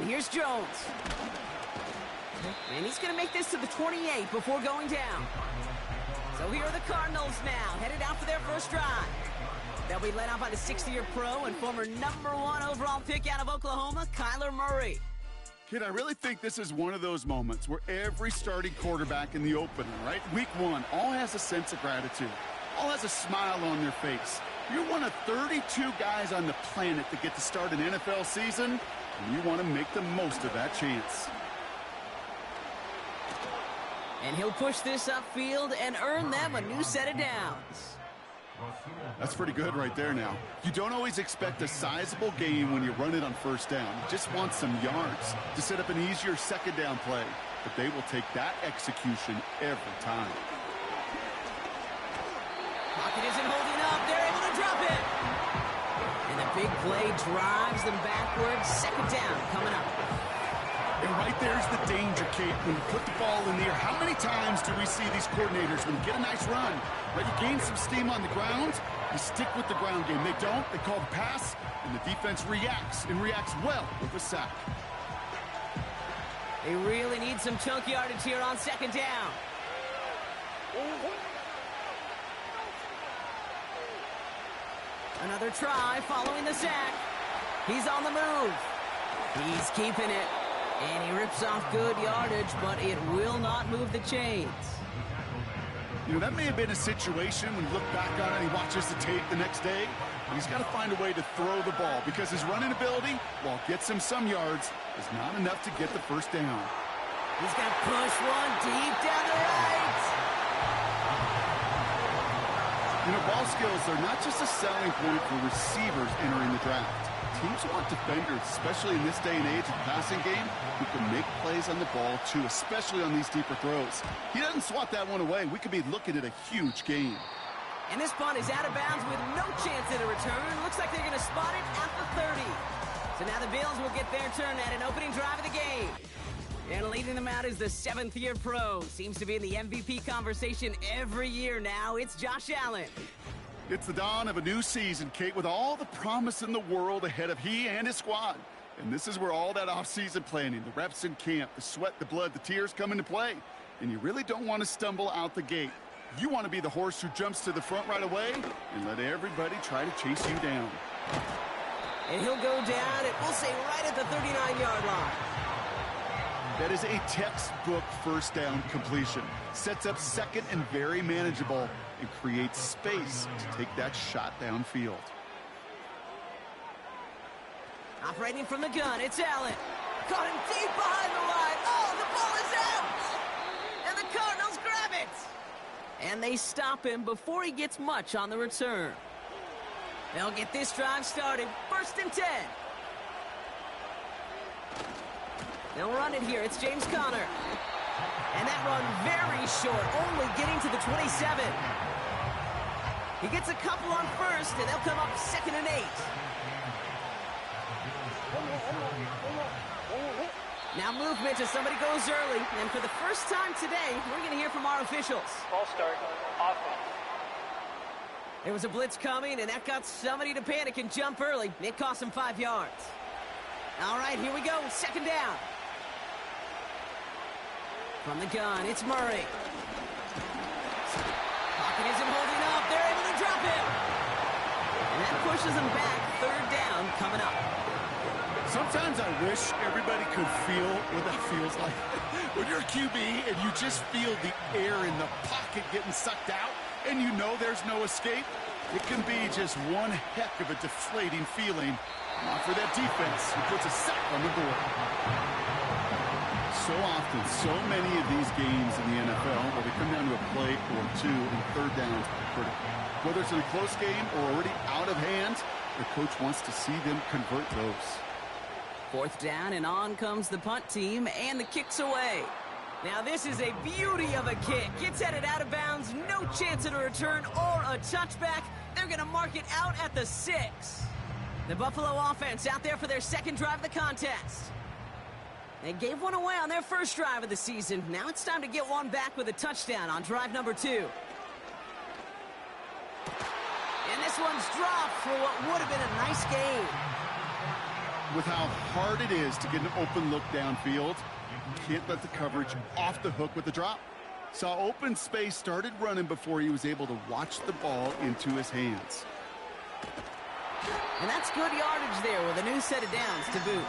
And here's Jones. And he's going to make this to the 28 before going down. So here are the Cardinals now, headed out for their first drive. They'll be led out by the 60-year pro and former #1 overall pick out of Oklahoma, Kyler Murray. Kid, I really think this is one of those moments where every starting quarterback in the opener, right? Week 1, all has a sense of gratitude. All has a smile on their face. You're one of 32 guys on the planet that get to start an NFL season, and you want to make the most of that chance. And he'll push this upfield and earn them a new set of downs. That's pretty good right there now. You don't always expect a sizable gain when you run it on first down. You just want some yards to set up an easier second down play. But they will take that execution every time. Pocket isn't holding up. They're able to drop it. And the big play drives them backwards. Second down coming up. And right there's the danger, Kate, when you put the ball in the air. How many times do we see these coordinators, when you get a nice run, right, you gain some steam on the ground, you stick with the ground game. They don't, they call the pass, and the defense reacts, and reacts well with a sack. They really need some chunk yardage here on second down. Another try following the sack. He's on the move. He's keeping it. And he rips off good yardage, but it will not move the chains. You know, that may have been a situation when you look back on it and he watches the tape the next day. But he's got to find a way to throw the ball because his running ability, while it gets him some yards, is not enough to get the first down. He's going to push one deep down the right. You know, ball skills are not just a selling point for receivers entering the draft. Teams want defenders, especially in this day and age of the passing game, who can make plays on the ball, too, especially on these deeper throws. He doesn't swat that one away. We could be looking at a huge game. And this punt is out of bounds with no chance at a return. Looks like they're going to spot it at the 30. So now the Bills will get their turn at an opening drive of the game. And leading them out is the 7th-year pro. Seems to be in the MVP conversation every year now. It's Josh Allen. It's the dawn of a new season, Kate, with all the promise in the world ahead of he and his squad. And this is where all that off-season planning, the reps in camp, the sweat, the blood, the tears come into play. And you really don't want to stumble out the gate. You want to be the horse who jumps to the front right away and let everybody try to chase you down. And he'll go down, and we'll say right at the 39-yard line. That is a textbook first down completion. Sets up second and very manageable and creates space to take that shot downfield. Operating from the gun, it's Allen. Caught him deep behind the line. Oh, the ball is out! And the Cardinals grab it! And they stop him before he gets much on the return. They'll get this drive started. 1st and 10. They'll run it here. It's James Conner. And that run very short, only getting to the 27. He gets a couple on first, and they'll come up 2nd and 8. Now movement as somebody goes early. And for the first time today, we're going to hear from our officials. Ball start, offense. There was a blitz coming, and that got somebody to panic and jump early. It cost him 5 yards. All right, here we go. 2nd down. From the gun, it's Murray. Pocket isn't holding up. They're able to drop him. And that pushes him back. 3rd down coming up. Sometimes I wish everybody could feel what that feels like. When you're a QB and you just feel the air in the pocket getting sucked out and you know there's no escape, it can be just one heck of a deflating feeling. Not for that defense who puts a sack on the board. So often, so many of these games in the NFL where they come down to a play or two and 3rd downs are critical. Whether it's in a close game or already out of hand, the coach wants to see them convert those. 4th down, and on comes the punt team, and the kick's away. Now this is a beauty of a kick. Gets headed out of bounds, no chance at a return or a touchback. They're going to mark it out at the 6. The Buffalo offense out there for their 2nd drive of the contest. They gave one away on their 1st drive of the season. Now it's time to get one back with a touchdown on drive number 2. And this one's dropped for what would have been a nice game. with how hard it is to get an open look downfield. Can't let the coverage off the hook with the drop. Saw open space, started running before he was able to watch the ball into his hands. And that's good yardage there with a new set of downs to boot.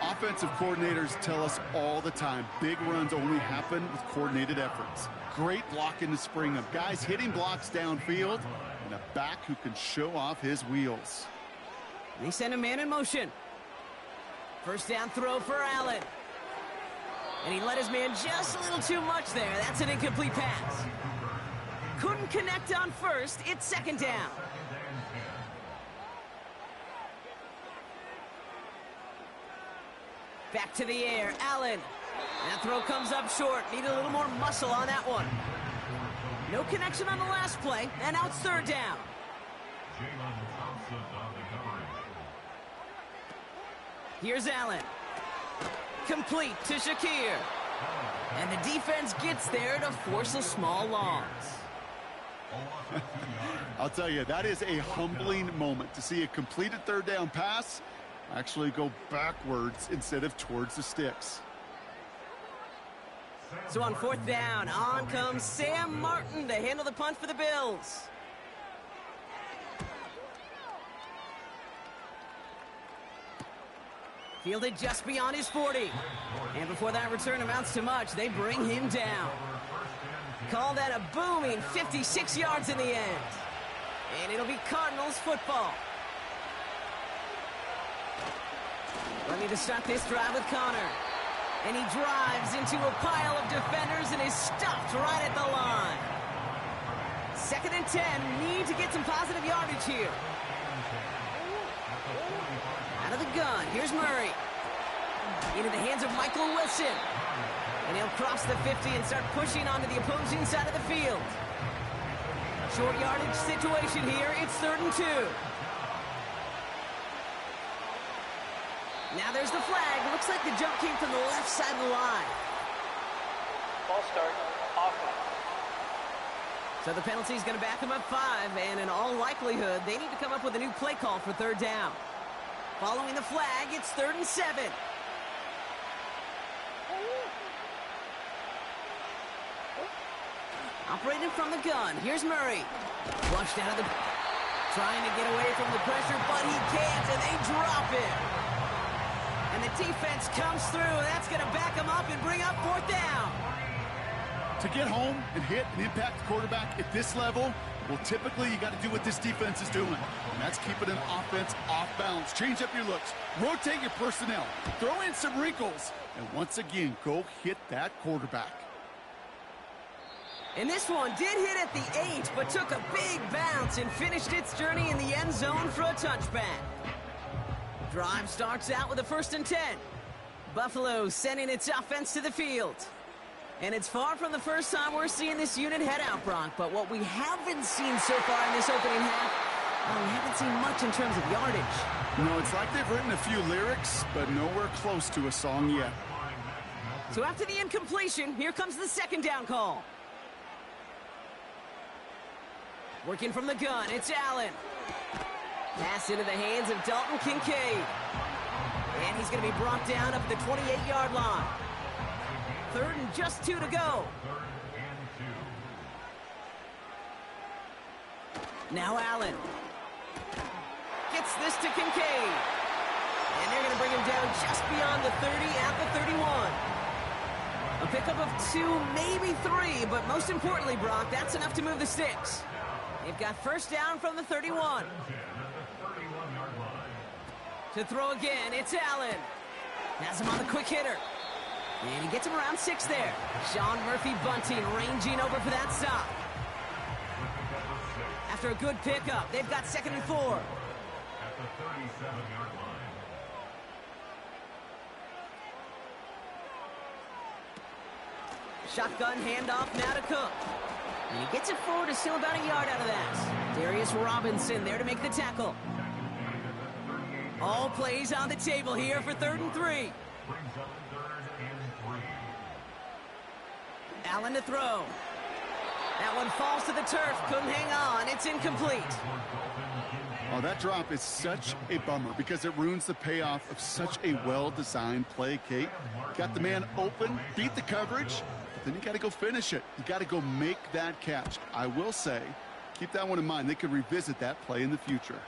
Offensive coordinators tell us all the time, big runs only happen with coordinated efforts. Great blocking to spring them. Guys hitting blocks downfield, and a back who can show off his wheels. They send a man in motion. First down throw for Allen. And he let his man just a little too much there. That's an incomplete pass. Couldn't connect on first. It's second down. Back to the air, Allen. That throw comes up short. Needed a little more muscle on that one. No connection on the last play, and now it's third down. Here's Allen. Complete to Shakir. And the defense gets there to force a small loss. I'll tell you, that is a humbling moment to see a completed third down pass actually go backwards instead of towards the sticks. So on fourth down, on comes Sam Martin to handle the punt for the Bills. Fielded just beyond his 40. And before that return amounts to much, they bring him down. Call that a booming 56 yards in the end. And it'll be Cardinals football. Ready to start this drive with Connor. And he drives into a pile of defenders and is stopped right at the line. 2nd and 10, need to get some positive yardage here. Out of the gun, here's Murray. Into the hands of Michael Wilson. And he'll cross the 50 and start pushing onto the opposing side of the field. Short yardage situation here, it's 3rd and 2. Now there's the flag. Looks like the jump came from the left side of the line. Ball start, offense. So the penalty is going to back them up 5, and in all likelihood, they need to come up with a new play call for third down. Following the flag, it's 3rd and 7. Operating from the gun, here's Murray. Rushed out of the... Trying to get away from the pressure, but he can't, and they drop it. And the defense comes through. That's going to back them up and bring up 4th down. To get home and hit and impact the quarterback at this level, well, typically you got to do what this defense is doing, and that's keeping an offense off balance. Change up your looks, rotate your personnel, throw in some wrinkles, and once again, go hit that quarterback. And this one did hit at the 8, but took a big bounce and finished its journey in the end zone for a touchback. Drive starts out with a 1st and 10. Buffalo sending its offense to the field. And it's far from the first time we're seeing this unit head out, Brock. But what we haven't seen so far in this opening half, we haven't seen much in terms of yardage. No, it's like they've written a few lyrics, but nowhere close to a song yet. So after the incompletion, here comes the 2nd down call. Working from the gun, it's Allen. Pass into the hands of Dalton Kincaid. And he's going to be brought down up at the 28-yard line. 3rd and just 2 to go. Now Allen. Gets this to Kincaid. And they're going to bring him down just beyond the 30 at the 31. A pickup of 2, maybe 3, but most importantly, Brock, that's enough to move the sticks. They've got first down from the 31. To throw again, it's Allen. Has him on the quick hitter. And he gets him around 6 there. Sean Murphy-Bunting ranging over for that stop. After a good pickup, they've got 2nd and 4. At the 37-yard line. Shotgun handoff now to Cook. And he gets it forward to still about a yard out of that. Darius Robinson there to make the tackle. All plays on the table here for 3rd and 3. Allen to throw. That one falls to the turf. Couldn't hang on. It's incomplete. Oh, that drop is such a bummer because it ruins the payoff of such a well-designed play, Kate. Got the man open, beat the coverage, but then you got to go finish it. You got to go make that catch. I will say, keep that one in mind. They could revisit that play in the future.